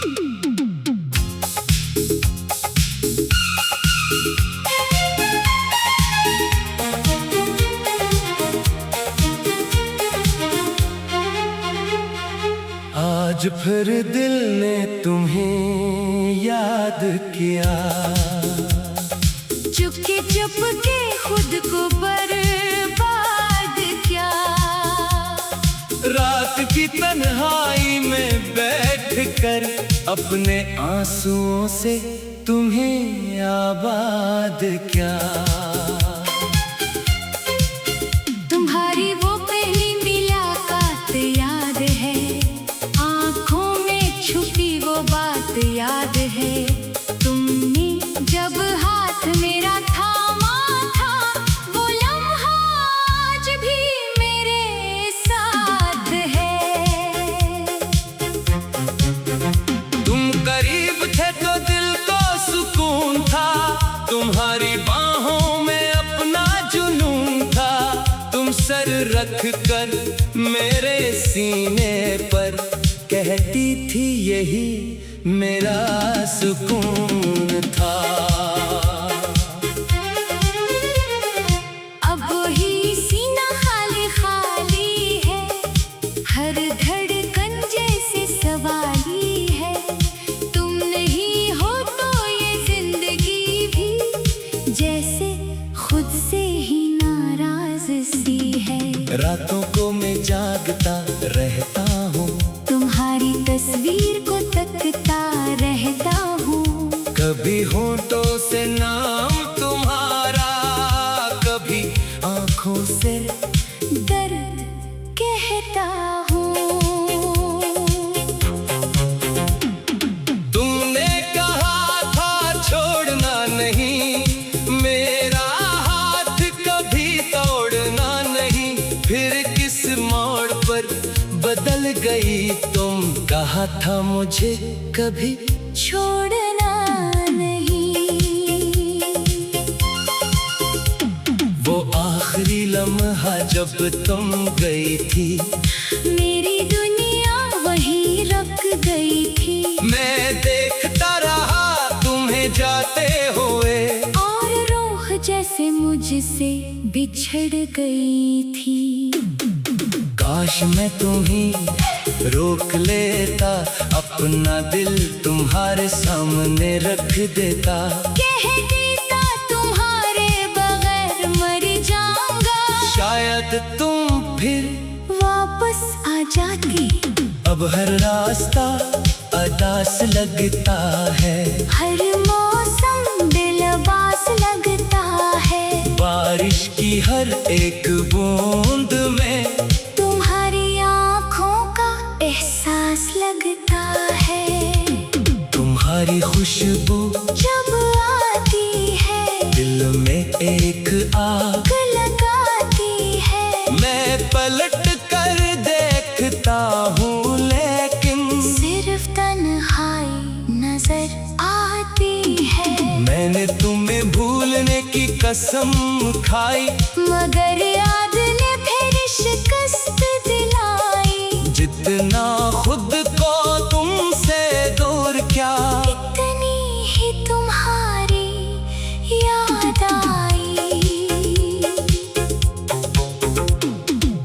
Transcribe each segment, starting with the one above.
आज फिर दिल ने तुम्हें याद किया, चुपके चुपके खुद को बर्बाद किया। रात की तन्हाई में बैठकर अपने आंसुओं से तुम्हें आबाद क्या। तुम्हारी वो पहली मुलाकात याद है, आंखों में छुपी वो बात याद है। तुमने जब हाथ मेरा थामा था, वो लम्हा आज भी मेरे साथ है। तुम करीब थे तो दिल को सुकून था, तुम्हारी बाहों में अपना जुनून था। तुम सर रख कर मेरे सीने पर कहती थी यही मेरा सुकून था। अब वही सीना खाली खाली है, हर धड़कन जैसे सवाली है। तुम नहीं हो तो ये जिंदगी भी जैसे खुद से ही नाराज सी है। रातों को मैं जागता रहता हूँ, तुम्हारी तस्वीर को तकता रहता हूँ। कभी होठों से नाम तुम्हारा, कभी आंखों से दर्द कहता हूँ। तुमने कहा था छोड़ना नहीं, मेरा हाथ कभी तोड़ना नहीं। फिर किस मोड़ पर बदल गई तुम, कहा था मुझे कभी छोड़ना नहीं। वो आखिरी लम्हा जब तुम गई थी, मेरी दुनिया वहीं रुक गई थी। मैं देखता रहा तुम्हें जाते हुए, और रूह जैसे मुझसे बिछड़ गई थी। काश मैं तुम्हें रोक लेता, अपना दिल तुम्हारे सामने रख देता। कह देता तुम्हारे बगैर मर जाऊंगा, शायद तुम फिर वापस आ जाती। अब हर रास्ता अदास लगता है, हर मौसम दिलबास लगता है। बारिश की हर एक बूंद में तुम्हारी आँखों का एहसास लगता है। तुम्हारी खुशबू जब आती है, दिल में एक आग लगाती है। मैं पलट कर देखता हूँ, लेकिन सिर्फ तन्हाई नजर आती है। मैंने तुम्हें भूलने की कसम खाई, मगर याद ने फिर शिकस्त दिलाई। जितना खुद को तुमसे दूर क्या, इतनी ही तुम्हारी याद आई।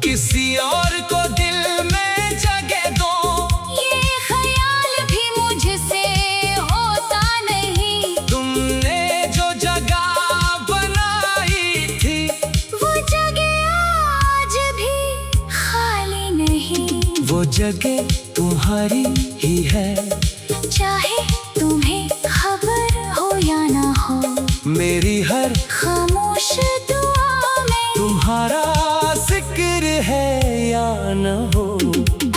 किसी और को दिल में जगह दो, ये ख्याल भी मुझसे होता नहीं। तुमने जो जगह बनाई थी, वो जगह आज भी खाली नहीं। वो जगह तुम्हारी ही है। चाहे तुम्हें खबर हो या ना हो, मेरी हर खामोश दुआ में तुम्हारा जिक्र है या न हो।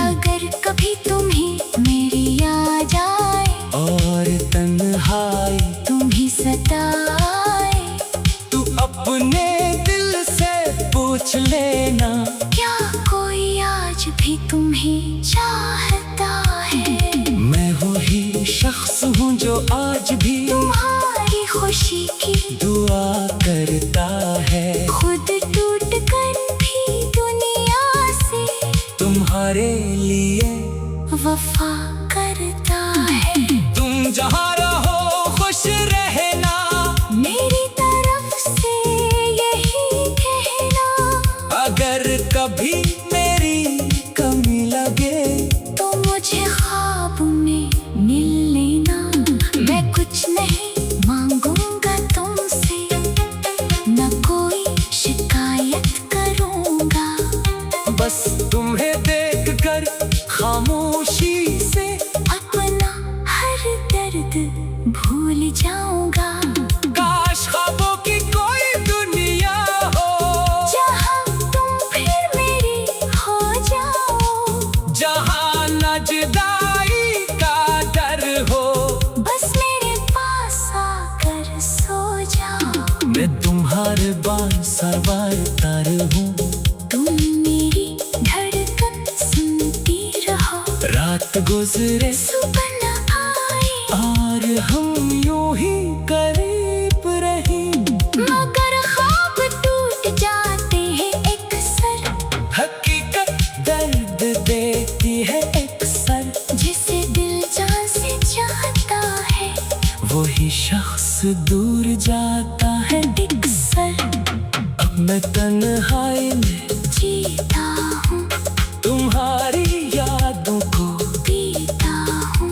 अगर कभी तुम्हें मेरी याद आए, और तन्हाई तुम्हें सताए, तू अपने दिल से पूछ लेना, क्या कोई आज भी तुम्हें चाहता है। मैं वही शख्स हूँ जो आज भी तुम्हारी खुशी की दुआ करता है। खुद टूट कर भी दुनिया से तुम्हारे लिए वफा कर करता है। तुम जहाँ रहो खुश रहना, मेरी तरफ से यही कहना। अगर कभी मेरी कमी लगे तो मुझे ख्वाब में मिल लेना। मैं कुछ नहीं मांगूंगा तुमसे, न कोई शिकायत करूंगा। बस तुम्हें देखकर खामोशी से अपना हर दर्द भूल जाऊंगा। काश ख्वाबों की कोई दुनिया हो, जहाँ तुम फिर मेरी हो जाओ। जहाँ न जुदाई का डर हो। बस मेरे पास आकर सो जाओ। मैं तुम्हारे बांसुरी तार हूँ, तुम मेरी धड़कन सुनती रहो। रात गुजरे सुबह न आए और हम यूं ही करीब रही। मगर ख्वाब टूट जाते हैं अक्सर। हकीकत दर्द देती है अक्सर, जिसे दिल जान से चाहता है वही शख्स दूर जाता है अक्सर। अब मैं तन्हाई में जीता हूँ, तुम्हारी यादों को, पीता हूँ।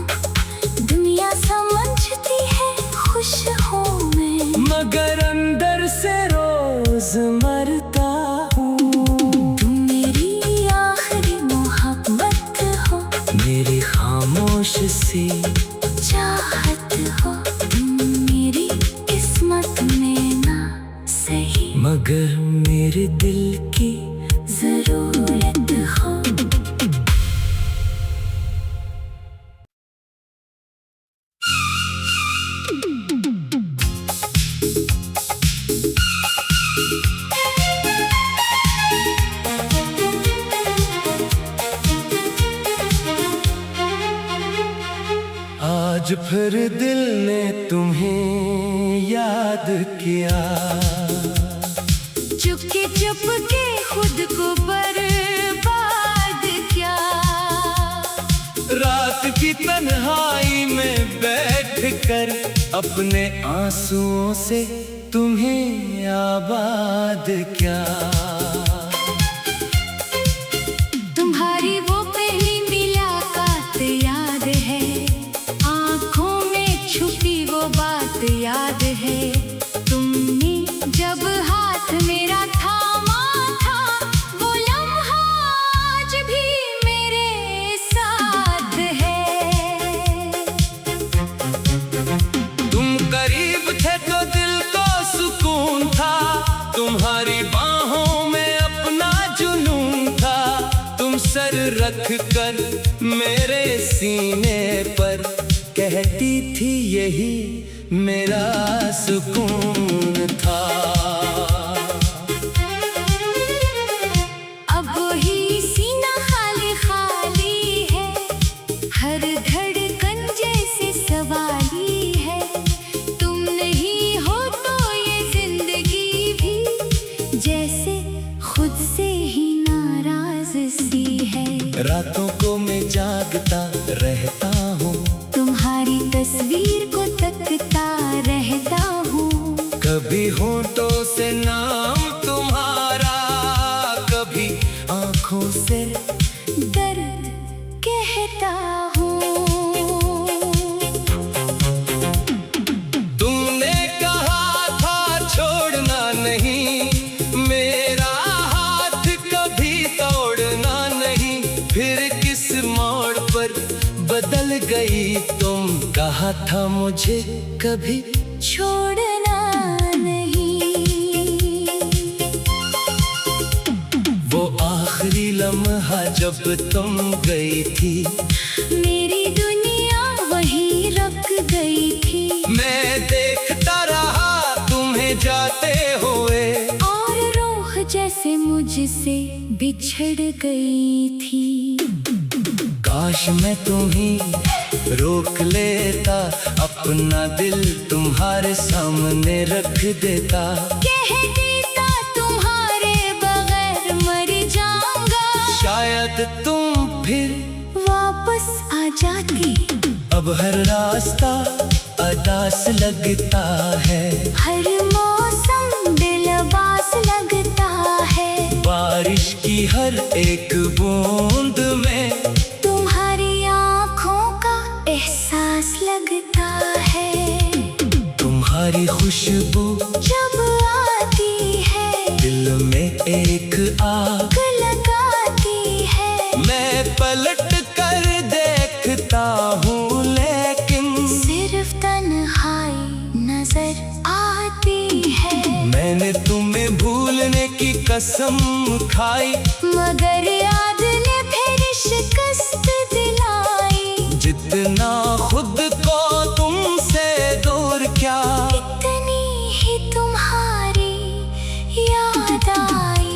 दुनिया समझती है खुश हूँ मैं, मगर अंदर से रोज मरता हूँ। तुम मेरी आखिरी मोहब्बत हो, मेरी खामोश सी चाहत हो। तुम मेरी किस्मत में ना सही, मगर मेरे दिल की जरूरत हो। आज फिर दिल ने तुम्हें याद किया, चुपके चुपके खुद को बर्बाद किया। रात की तन्हाई में बैठकर अपने आंसुओं से तुम्हें आबाद क्या। तुम्हारी वो पहली मुलाकात याद है, आँखों में छुपी वो बात याद है। तुमने जब हाथ मेरा थामा था, वो लम्हा आज भी मेरे साथ है। तुम करीब थे तो दिल को सुकून था, तुम्हारी बाहों में अपना जुनून था। तुम सर रख कर मेरे सीने पर कहती थी यही मेरा सुकून था। अब वही सीना खाली खाली है, हर धड़कन जैसे सवाली है। तुम नहीं हो तो ये जिंदगी भी जैसे खुद से ही नाराज सी है। रातों को मैं जागता रहता हूँ, तुम्हारी तस्वीर को तकता रहता हूँ। कभी होठों से नाम तुम्हारा, कभी आँखों से दर्द कहता हूँ। तुमने कहा था छोड़ना नहीं, मेरा हाथ कभी तोड़ना नहीं। फिर किस मोड़ पर बदल गई तुम, कहा था मुझे कभी छोड़ना नहीं। वो आखिरी लम्हा जब तुम गई थी, मेरी दुनिया वहीं रुक गई थी। मैं देखता रहा तुम्हें जाते हुए, और रूह जैसे मुझसे बिछड़ गई थी। काश मैं तुम्हें रोक लेता, अपना दिल तुम्हारे सामने रख देता। कह देता तुम्हारे बगैर मर जाऊंगा, शायद तुम फिर वापस वापस आ जाती। अब हर रास्ता अदास लगता है, हर मौसम दिलबास लगता है। बारिश की हर एक बूंद में तुम्हारी आँखों का एहसास लगता है। तुम्हारी खुशबू जब आती है दिल में एक आग लगाती है। मैं पलट कर देखता हूँ लेकिन सिर्फ तन्हाई नजर आती है। मैंने तुम्हें भूलने की कसम खाई, मगर याद ने फिर शिकस्त दिलाई। जितना खुद को तुमसे दूर क्या, इतनी ही तुम्हारी याद आई।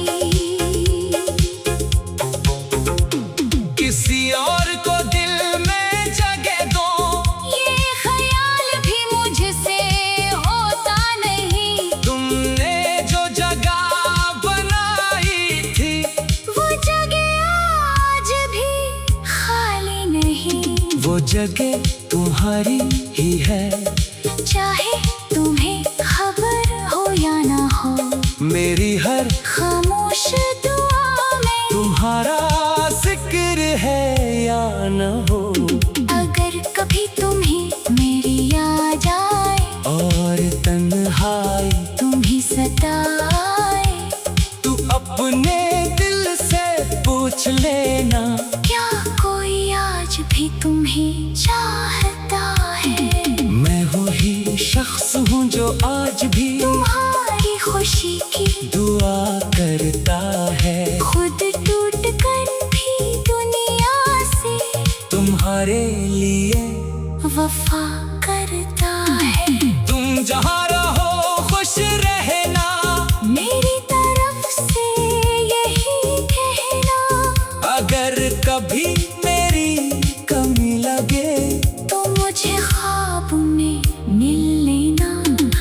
किसी और को दिल में जगह दो, ये ख्याल भी मुझसे होता नहीं। तुमने जो जगह बनाई थी वो जगह आज भी खाली नहीं। वो जगह तुम्हारी ही है। चाहे तुम्हें खबर हो या ना हो, मेरी हर खामोश दुआ में तुम्हारा जिक्र है या न हो। अगर कभी तुम्हें मेरी याद आए और तन्हाई तुम्हें सताए, तू अपने दिल से पूछ लेना, क्या कोई आज भी तुम्हें चाहता है। मैं वही शख्स हूँ जो आज भी तुम्हारी खुशी की दुआ करता है। खुद टूट कर भी दुनिया से तुम्हारे लिए वफा करता है। तुम जहाँ रहो खुश रहना, मेरी तरफ से यही कहना। अगर कभी मेरी कमी लगे तो मुझे ख्वाब में मिल लेना।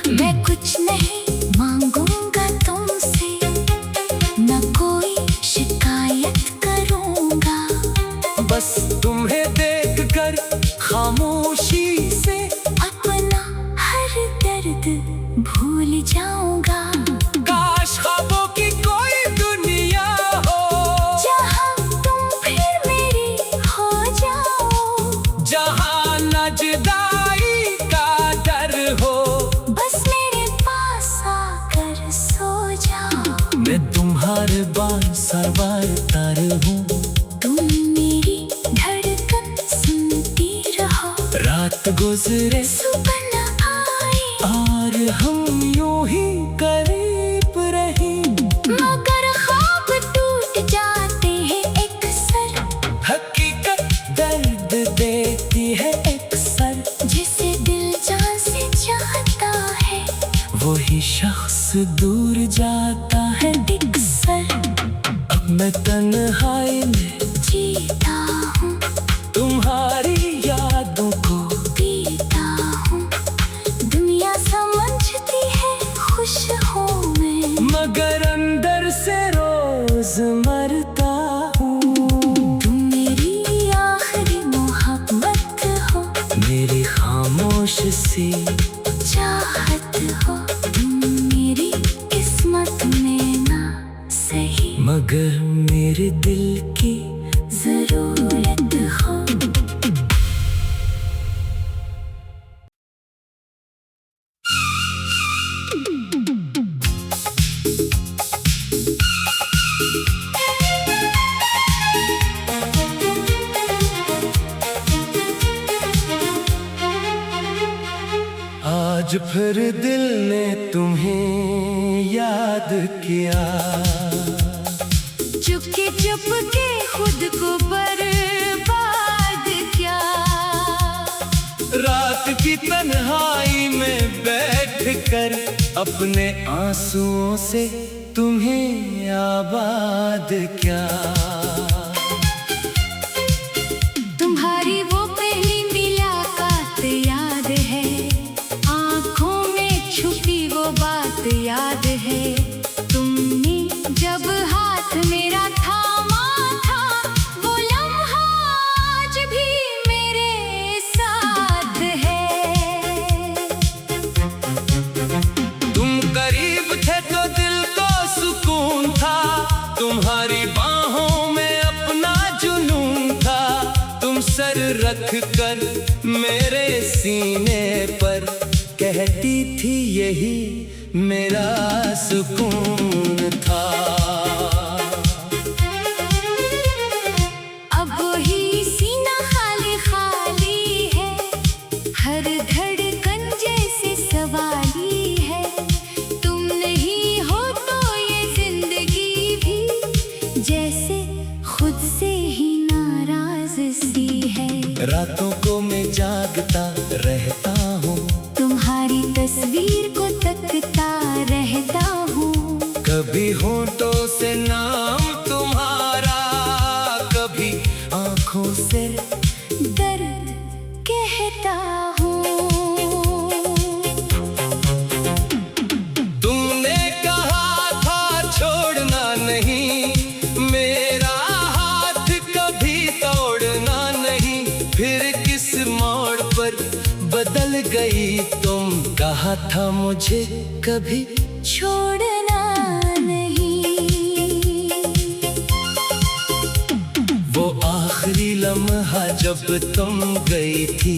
मैं कुछ नहीं मांगूंगा तुमसे, न कोई शिकायत करूंगा। बस तुम्हें देखकर खामोशी से अपना हर दर्द भूल जाऊंगा। काश ख्वाबों की कोई दुनिया हो, जहाँ तुम फिर मेरी हो जाओ। जहाँ न जुदाई का डर हो। बस मेरे पास आकर सो जाओ। मैं तुम्हारे बार सवार तार हूँ, तुम मेरी धड़कन सुनती रहो। रात गुजरे सुबह न आए और हम यूं ही करीब रही, मगर ख्वाब टूट जाते हैं अक्सर। हकीकत दर्द देती है अक्सर। जिसे दिल जान से चाहता है वही शख्स दूर जाता है अक्सर। अब मैं तन्हाई में जीता हूँ, तुम्हारी यादों को पीता हूँ। दुनिया समझती है खुश हूँ मैं, मगर अंदर से रोज मरता हूँ। तुम मेरी आखिरी मोहब्बत हो, मेरी खामोश सी चाहत हो। तुम मेरी किस्मत में ना सही, मगर मेरे दिल की जरूरत हो। आज फिर दिल ने तुम्हें याद किया, चुपके चुपके खुद को बर्बाद किया। रात की तन्हाई में बैठ कर अपने आंसुओं से तुम्हें आबाद क्या। तुम्हारी वो पहली मुलाकात याद है, आँखों में छुपी वो बात याद है। तुमने जब हाथ मेरा थामा था, वो लम्हा आज भी सर रख कर मेरे सीने पर, कहती थी यही मेरा सुकून था। अब ही सीना खाली खाली है, हर धड़कन जैसे सवाली है। तुम नहीं हो तो ये जिंदगी भी जैसे खुद से ही नाराज सी है। रातों को मैं जागता रहता हूँ, तुम्हारी तस्वीर को तकता रहता हूँ। कभी होठों से नाम तुम्हारा, कभी आँखों से दर्द कहता हूँ। तुमने कहा था छोड़ना नहीं, मेरा हाथ कभी तोड़ना नहीं। फिर किस मोड़ पर बदल गई तुम, कहा था मुझे कभी छोड़ना नहीं। वो आखिरी लम्हा जब तुम गई थी,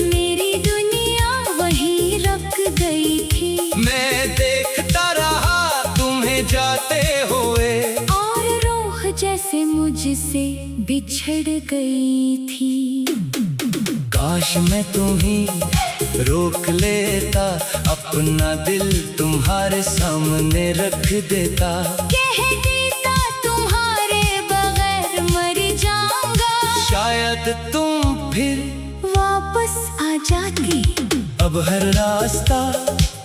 मेरी दुनिया वहीं रुक गई थी। मैं देखता रहा तुम्हें जाते हुए, और रूह जैसे मुझसे बिछड़ गई थी। काश मैं तुम्हें रोक लेता, अपना दिल तुम्हारे सामने रख देता। कह देता तुम्हारे बगैर मर जाऊंगा, शायद तुम फिर वापस आ जाती। अब हर रास्ता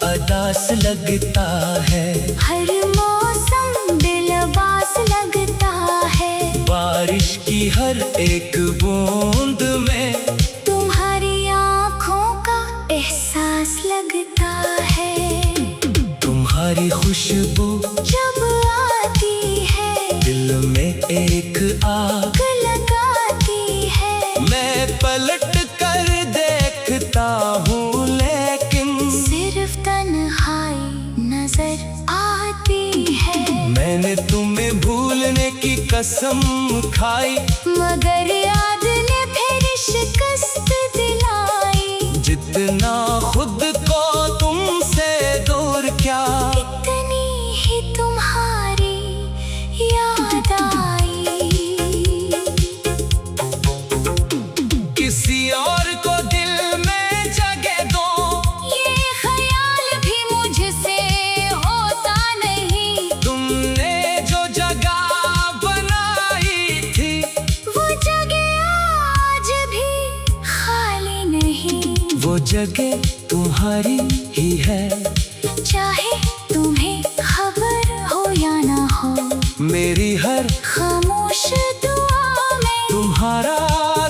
अदास लगता है, हर मौसम दिलबास लगता है। बारिश की हर एक बूंद में तुम्हारी आँखों का एहसास लगता है। तुम्हारी खुशबू जब आती है, दिल में एक आग लगाती है। मैं पलट कर देखता हूँ, लेकिन सिर्फ तन्हाई नजर आती है। मैंने तुम्हें भूलने की कसम खाई, मगर याद ने फिर शिकस्त दिलाई। जितना खुद को तुमसे दूर क्या, इतनी ही तुम्हारी याद आई। किसी और को दिल में जगह दो, ये ख्याल भी मुझसे होता नहीं। तुमने जो जगह बनाई थी, वो जगह आज भी खाली नहीं। वो जगह तुम्हारी ही है। चाहे तुम्हें खबर हो या ना हो, मेरी हर खामोश दुआ में तुम्हारा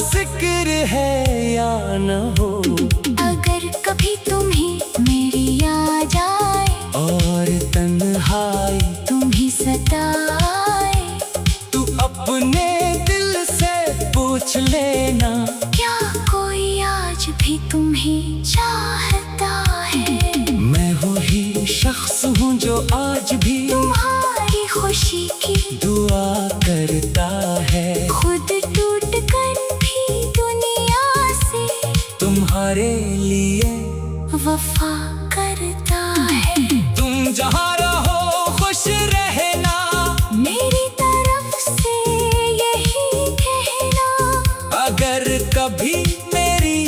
जिक्र है या न हो। अगर कभी तुम्हें मेरी याद आए, और तन्हाई तुम्हें सताए, तू अपने दिल से पूछ लेना, क्या कोई आज भी तुम्हें चाहता है। मैं वही शख्स हूँ जो आज भी तुम्हारी खुशी की दुआ करता है। खुद टूट कर भी दुनिया से तुम्हारे लिए वफा करता है। तुम जहाँ रहो खुश रहना, मेरी तरफ से यही कहना। अगर कभी मेरी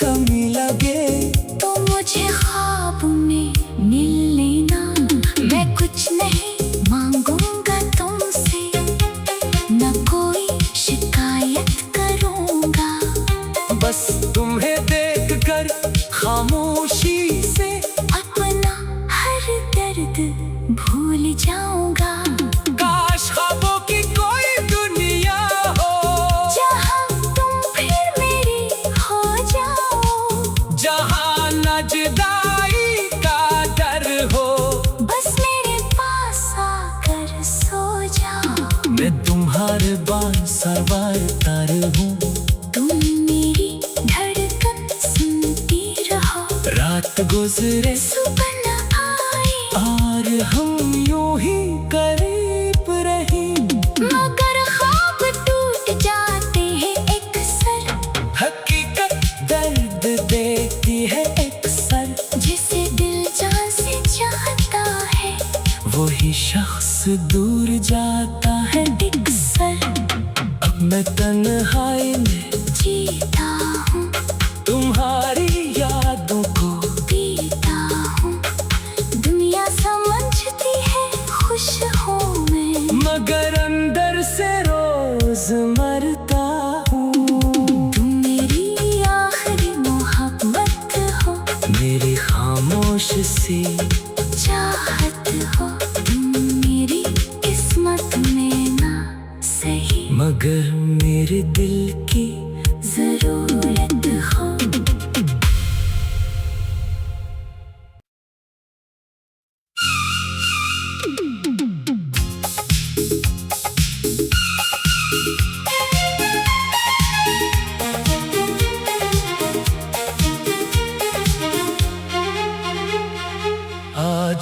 कमी लगे, तो मुझे ख्वाब में मिल लेना। मैं कुछ नहीं मांगूंगा तुमसे, न कोई शिकायत करूंगा। बस तुम्हें देखकर खामोशी से अपना हर दर्द भूल जाऊंगा। काश ख्वाबों की कोई दुनिया हो, जहाँ तुम फिर मेरी हो जाओ। जहाँ न जुदाई का डर हो। बस मेरे पास आकर सो जाओ। मैं तुम्हारे बांसुर तार हूँ, तुम मेरी धड़कन सुनती रहो। रात गुजरे सुबह न आए, और हम यूं ही करीब रही। मगर ख्वाब टूट जाते हैं अक्सर।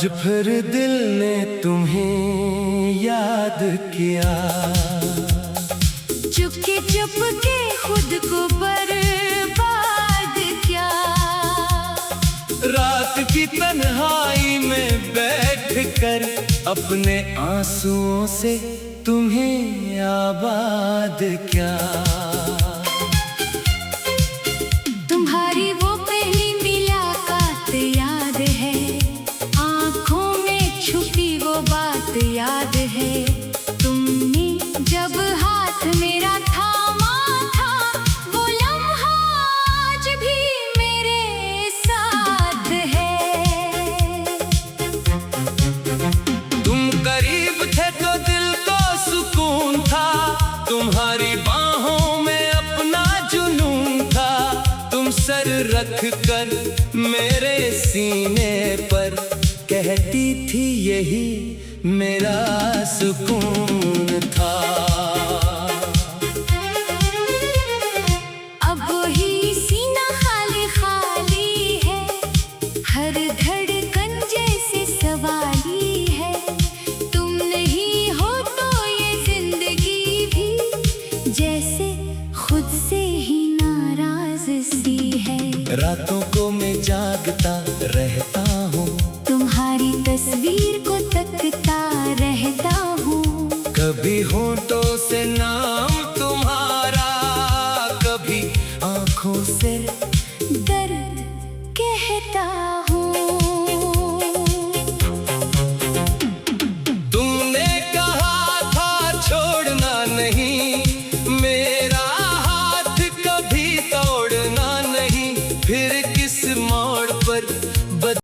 आज फिर दिल ने तुम्हें याद किया, चुपके चुपके खुद को बर्बाद किया। रात की तन्हाई में बैठकर अपने आंसुओं से तुम्हें आबाद क्या। तुम्हारी वो पहली मुलाकात याद है, आंखों में छुपी वो बात याद है। तुमने जब हाथ मेरा थामा था, वो लम्हा आज भी मेरे साथ है। तुम करीब थे तो दिल को सुकून था, तुम्हारी बाहों में अपना जुनून था। तुम सर रख कर मेरे सीने पर कहती थी यही मेरा सुकून था। अब वही सीना खाली खाली है, हर धड़कन जैसे सवाली है। तुम नहीं हो तो ये जिंदगी भी जैसे खुद से ही नाराज सी है। रातों को मैं जागता रहता हूँ, तुम्हारी तस्वीर को तकता रहता हूँ। कभी होठों से नाम तुम्हारा, कभी आंखों से